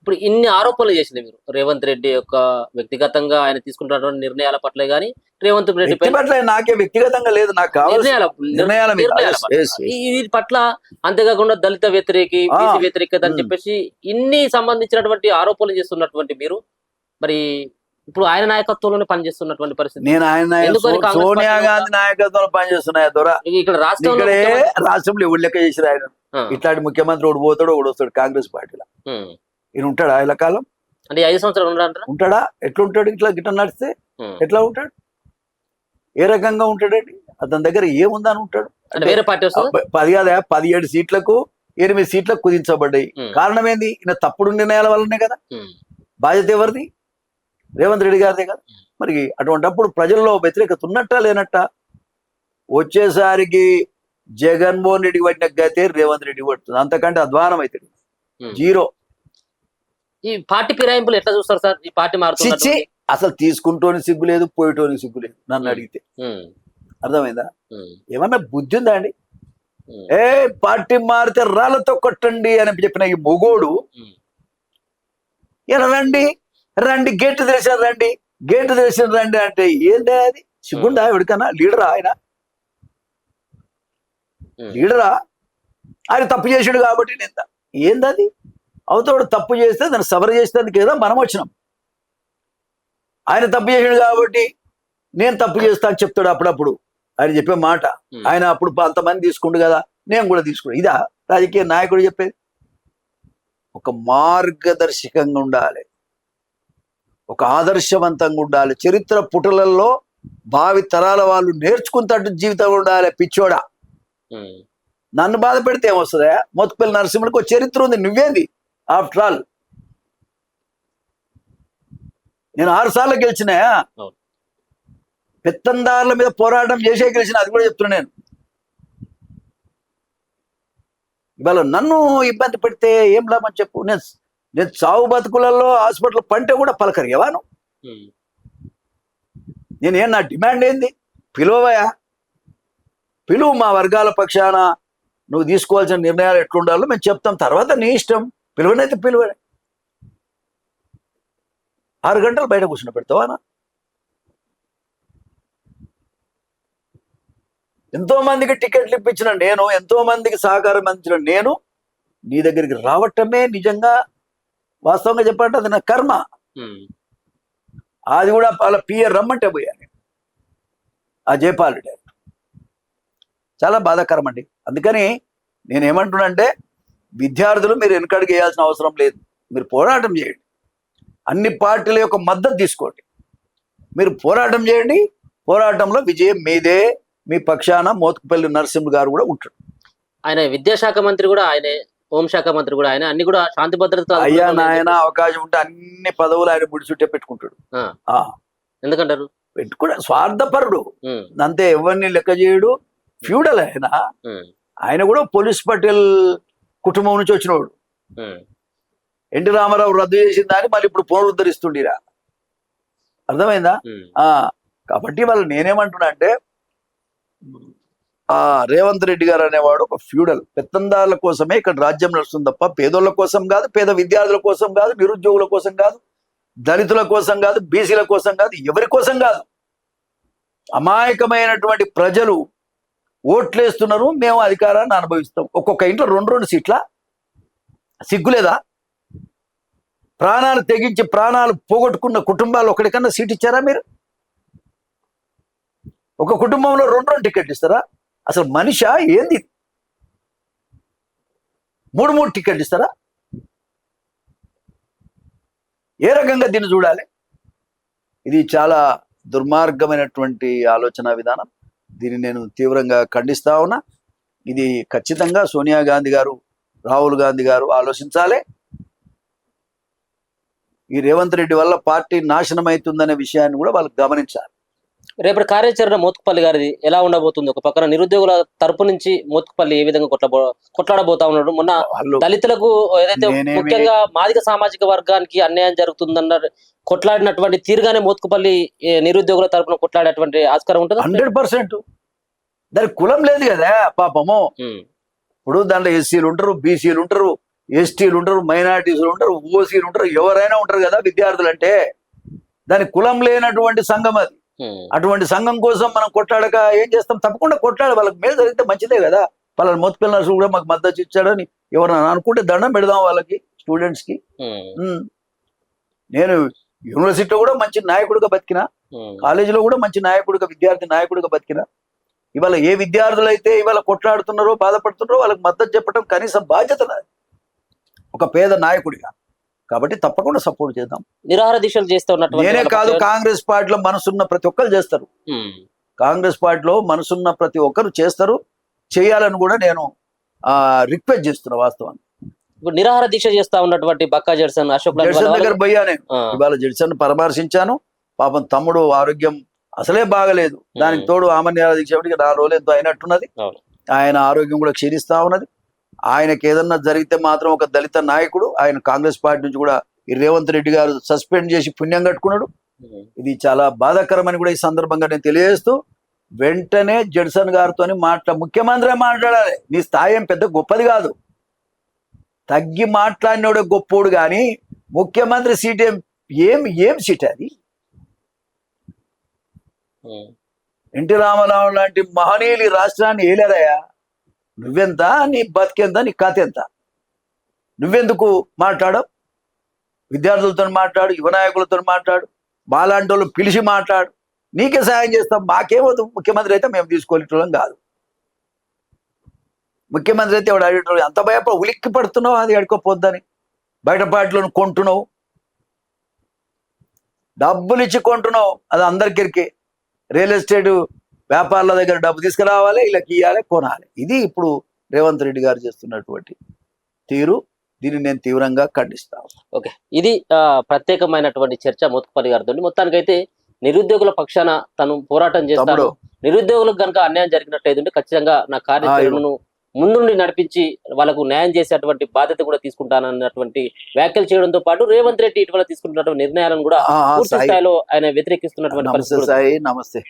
ఇప్పుడు ఇన్ని ఆరోపణలు చేసింది మీరు రేవంత్ రెడ్డి యొక్క వ్యక్తిగతంగా ఆయన తీసుకుంటున్నటువంటి నిర్ణయాల పట్ల గానీ రేవంత్ రెడ్డి పై పట్ల నాకే వ్యక్తిగతంగా లేదు, నాకు కావాల్సిన నిర్ణయాల మీద. వీటి పట్ల అంతేకాకుండా దళిత వ్యతిరేకి బీసీ వ్యతిరేకత అని చెప్పేసి ఇన్ని సంబంధించినటువంటి ఆరోపణలు చేస్తున్నటువంటి మీరు మరి ఇప్పుడు ఆయన నాయకత్వంలోనే పనిచేస్తున్నటువంటి పరిస్థితి. నేను ఆయన సోనియా గాంధీ నాయకత్వంలో పనిచేస్తున్నాయి దొర. ఇక్కడ రాష్ట్రంలో ఎవరు లెక్క చేసిరు ఆయన? ఇట్లాంటి ముఖ్యమంత్రి ఒకడు పోతాడు ఒకడు వస్తాడు కాంగ్రెస్ పార్టీలో. ఈయన ఉంటాడా ఆయన కాలం? అంటే 5 సంవత్సరాలు ఉంటాడా? ఎట్లుంటాడు? గిట్లా నడిస్తే ఎట్లా ఉంటాడు? ఏ రకంగా ఉంటాడండి? అతని దగ్గర ఏముందని ఉంటాడు? వేరే పార్టీ 17 సీట్లకు 8 సీట్లకు కుదించబడ్డాయి. కారణం ఏంది? ఈయన తప్పుడు నిర్ణయాల వల్లనే కదా. బాధ్యత ఎవరిది? రేవంత్ రెడ్డి గారిదే కదా. మరి అటువంటిప్పుడు ప్రజల్లో వ్యతిరేకత ఉన్నట్టా లేనట్టా? వచ్చేసరికి జగన్మోహన్ రెడ్డి పట్టిన గతే రేవంత్ రెడ్డి పడుతుంది. అంతకంటే అధ్వానం అవుతుంది. జీరో. ఈ పార్టీ ఫిరాయింపులు ఎట్లా చూస్తారు సార్? ఈ పార్టీ మారుతుంది అసలు తీసుకుంటోని సిగ్గు లేదు, పోయేటోని సిగ్గు లేదు. నన్ను అడిగితే అర్థమైందా? ఏమన్నా బుద్ధి ఉందా అండి? పార్టీ మారితే రాళ్లతో కొట్టండి అని చెప్పిన ఈ మొగోడు ఇలా రండి రండి గేట్లు తెలిసారు రండి గేట్లు తెలిసిన రండి అంటే ఏంటి అది? సిగ్గుండా ఎవరికన్నా? లీడరా ఆయన? లీడరా? ఆయన తప్పు చేసాడు కాబట్టి నింద. ఏందది? అవతోడు తప్పు చేస్తే దాన్ని సవర చేసేందుకు ఏదో మనం వచ్చినాం. ఆయన తప్పు చేసాడు కాబట్టి నేను తప్పు చేస్తా అని చెప్తాడు అప్పుడప్పుడు. ఆయన చెప్పే మాట. ఆయన అప్పుడు అంతమంది తీసుకుండు కదా, నేను కూడా తీసుకున్నా. ఇదా రాజకీయ నాయకుడు చెప్పేది? ఒక మార్గదర్శకంగా ఉండాలి, ఒక ఆదర్శవంతంగా ఉండాలి, చరిత్ర పుటలలో భావి తరాల వాళ్ళు నేర్చుకుంటట్టు జీవితం ఉండాలి. పిచ్చోడా, నన్ను బాధ పెడితే ఏమొస్తుందా? మోత్కుపల్లి నరసింహుడికి ఒక చరిత్ర ఉంది, నువ్వేంది? ఆఫ్టర్ ఆల్ నేను 6 సార్లు గెలిచినా, పెత్తందారుల మీద పోరాటం చేసే గెలిచిన, అది కూడా చెప్తున్నా నేను. ఇవాళ నన్ను ఇబ్బంది పెడితే ఏం లాభం చెప్పు? నేను చావు బతుకులలో హాస్పిటల్ పంటే కూడా పలకరిగేవాను. నేనేం, నా డిమాండ్ ఏంది? పిలువయా, పిలువు. మా వర్గాల పక్షాన నువ్వు తీసుకోవాల్సిన నిర్ణయాలు ఎట్లుండాలో మేము చెప్తాం. తర్వాత నీ ఇష్టం. పిలువనైతే పిలువనే. 6 గంటలు బయట కూర్చుని పెడతావానా? ఎంతో మందికి టికెట్లు ఇప్పించిన నేను, ఎంతో మందికి సహకారం అందించిన నేను, నీ దగ్గరికి రావటమే నిజంగా వాస్తవంగా చెప్పాలంటే అది నా కర్మ. అది కూడా వాళ్ళ పిఏ రమ్మంటే పోయాను ఆ జయపాల్ రెడ్డి. చాలా బాధాకరం అండి. అందుకని నేనేమంటున్నా అంటే, విద్యార్థులు మీరు వెనకడుగు వేయాల్సిన అవసరం లేదు. మీరు పోరాటం చేయండి, అన్ని పార్టీల యొక్క మద్దతు తీసుకోండి, మీరు పోరాటం చేయండి. పోరాటంలో విజయం మీదే. మీ పక్షాన మోత్కుపల్లి నరసింహులు గారు కూడా ఉంటాడు. ఆయన విద్యాశాఖ మంత్రి కూడా ఆయనే, హోంశాఖ మంత్రి కూడా ఆయన, అన్ని కూడా శాంతి భద్రత. అయ్యా నాయన, అవకాశం ఉంటే అన్ని పదవులు ఆయన ముడి చుట్టే పెట్టుకుంటాడు. ఎందుకంటారు? పెట్టుకునే స్వార్థపరుడు అంతే, ఎవరిని లెక్క చేయడు. ఫ్యూడల్ ఆయన. ఆయన కూడా పోలీస్ పటేల్ కుటుంబం నుంచి వచ్చినవాడు. ఎన్టీ రామారావు రద్దు చేసిన దాన్ని మళ్ళీ ఇప్పుడు పునరుద్ధరిస్తుండిరా. అర్థమైందా? కాబట్టి వాళ్ళు నేనేమంటున్నా అంటే, రేవంత్ రెడ్డి గారు అనేవాడు ఒక ఫ్యూడల్. పెత్తందారుల కోసమే ఇక్కడ రాజ్యం నడుస్తుంది తప్ప పేదోళ్ళ కోసం కాదు, పేద విద్యార్థుల కోసం కాదు, నిరుద్యోగుల కోసం కాదు, దళితుల కోసం కాదు, బీసీల కోసం కాదు, ఎవరి కోసం కాదు. అమాయకమైనటువంటి ప్రజలు ఓట్లేస్తున్నారు, మేము అధికారాన్ని అనుభవిస్తాం. ఒక్కొక్క ఇంట్లో 2 సీట్ల. సిగ్గులేదా? ప్రాణాలు తెగించి ప్రాణాలు పోగొట్టుకున్న కుటుంబాలు ఒకటికన్నా సీట్ ఇచ్చారా మీరు? ఒక కుటుంబంలో 2 టికెట్లు ఇస్తారా? అసలు మనిషా ఏంది? 3 టికెట్లు ఇస్తారా? ఏ రకంగా దీన్ని చూడాలి? ఇది చాలా దుర్మార్గమైనటువంటి ఆలోచన విధానం. దీన్ని నేను తీవ్రంగా ఖండిస్తా ఉన్నా. ఇది ఖచ్చితంగా సోనియా గాంధీ గారు, రాహుల్ గాంధీ గారు ఆలోచించాలి. ఈ రేవంత్ రెడ్డి వల్ల పార్టీ నాశనం అవుతుందనే విషయాన్ని కూడా వాళ్ళు గమనించాలి. రేపటి కార్యాచరణ మోత్కుపల్లి గారిది ఎలా ఉండబోతుంది? ఒక పక్కన నిరుద్యోగుల తరపు నుంచి మోత్కుపల్లి ఏ విధంగా కొట్లాడబోతా ఉన్నాడు? మొన్న దళితులకు ఏదైతే ముఖ్యంగా మాదిగ సామాజిక వర్గానికి అన్యాయం జరుగుతుందన్న కొట్లాడినటువంటి తీరుగానే మోత్కుపల్లి నిరుద్యోగుల తరపున కొట్లాడేటువంటి ఆస్కారం ఉంటుంది. 100%. దానికి కులం లేదు కదా పాపము. ఇప్పుడు దాంట్లో ఎస్సీలు ఉంటారు, బీసీలు ఉంటారు, ఎస్టీలు ఉంటారు, మైనారిటీలు ఉంటారు, ఓసీలు ఉంటారు, ఎవరైనా ఉంటారు కదా విద్యార్థులు అంటే. దాని కులం లేనటువంటి సంఘం అది. అటువంటి సంఘం కోసం మనం కొట్లాడక ఏం చేస్తాం? తప్పకుండా కొట్లాడ, వాళ్ళకి మేలు జరిగితే మంచిదే కదా. వాళ్ళ మొత్తుకెళ్ళిన నర్సులు కూడా మాకు మద్దతు ఇచ్చాడని ఎవరన్నా అనుకుంటే దండం పెడదాం వాళ్ళకి, స్టూడెంట్స్ కి. నేను యూనివర్సిటీలో కూడా మంచి నాయకుడిగా బతికినా, కాలేజీలో కూడా మంచి నాయకుడిగా, విద్యార్థి నాయకుడిగా బతికినా. ఇవాళ ఏ విద్యార్థులు అయితే ఇవాళ కొట్లాడుతున్నారో, బాధపడుతున్నారో వాళ్ళకి మద్దతు చెప్పడం కనీస బాధ్యత నాది ఒక పేద నాయకుడిగా. కాబట్టి తప్పకుండా సపోర్ట్ చేద్దాం. నిరాహార దీక్షలు చేస్తూ ఉన్నటువంటి నేనే కాదు, కాంగ్రెస్ పార్టీలో మనసున్న ప్రతి ఒక్కరు చేస్తారు. కాంగ్రెస్ పార్టీలో మనసున్న ప్రతి ఒక్కరు చేస్తారు, చేయాలని కూడా నేను రిక్వెస్ట్ చేస్తున్నా. వాస్తవాన్ని ఇప్పుడు నిరాహార దీక్ష చేస్తా ఉన్నటువంటి బక్కా జడ్సన్, అశోక్ జడ్సన్ దగ్గర పోయా నేను. ఇవాళ జడ్సన్ పరామర్శించాను. పాపం తమ్ముడు ఆరోగ్యం అసలే బాగలేదు, దానికి తోడు ఆమె నిరాహార దీక్ష 4 రోజులు ఎంతో అయినట్టున్నది. ఆయన ఆరోగ్యం కూడా క్షీణిస్తా ఉన్నది. ఆయనకి ఏదన్నా జరిగితే మాత్రం ఒక దళిత నాయకుడు, ఆయన కాంగ్రెస్ పార్టీ నుంచి కూడా ఈ రేవంత్ రెడ్డి గారు సస్పెండ్ చేసి పుణ్యం కట్టుకున్నాడు. ఇది చాలా బాధాకరమని కూడా ఈ సందర్భంగా నేను తెలియజేస్తూ, వెంటనే జడ్సన్ గారితో ముఖ్యమంత్రి మాట్లాడాలి. నీ స్థాయి ఏం పెద్ద గొప్పది కాదు, తగ్గి మాట్లాడినోడే గొప్పోడు, కానీ ముఖ్యమంత్రి సీట్ ఏం సీట్ అది? ఎన్టీ రామారావు లాంటి మహనీయులు రాష్ట్రాన్ని ఏలేరయ్యా. నువ్వెంత, నీ బతికెంత, నీ కథ ఎంత? నువ్వెందుకు మాట్లాడవు? విద్యార్థులతో మాట్లాడు, యువ నాయకులతో మాట్లాడు, బాలాంటి వాళ్ళు పిలిచి మాట్లాడు. నీకే సాయం చేస్తాం, మాకేమవుతుంది? ముఖ్యమంత్రి అయితే మేము తీసుకోలేటోళ్ళం కాదు. ముఖ్యమంత్రి అయితే ఎవడు అడిగేటోళ్ళు? అంత భయపడ ఉలిక్కి పడుతున్నావు, అది అడుకోపోద్దని. బయట పార్టీలను కొంటున్నావు, డబ్బులు ఇచ్చి కొంటున్నావు, అది అందరికీ. రియల్ ఎస్టేట్ వ్యాపారుల దగ్గర డబ్బు తీసుకురావాలి, వీళ్ళకి ఇవ్వాలి, కొనాలి. ఇది ఇప్పుడు రేవంత్ రెడ్డి గారు చేస్తున్నటువంటి తీరు. దీన్ని నేను తీవ్రంగా ఖండిస్తాను. ఓకే, ఇది ప్రత్యేకమైనటువంటి చర్చ మోత్కుపల్లి గారితో. మొత్తానికైతే నిరుద్యోగుల పక్షాన తను పోరాటం చేస్తాడు. నిరుద్యోగులకు కనుక అన్యాయం జరిగినట్లయితే ఖచ్చితంగా నా కార్యాచరణను ముందుండి నడిపించి వాళ్ళకు న్యాయం చేసేటువంటి బాధ్యత కూడా తీసుకుంటానన్నటువంటి వ్యాఖ్యలు చేయడంతో పాటు రేవంత్ రెడ్డి ఇటీవల తీసుకుంటున్నటువంటి నిర్ణయాలను కూడా పూర్తి స్థాయిలో ఆయన వ్యతిరేకిస్తున్నటువంటి పరిస్థితి. నమస్తే.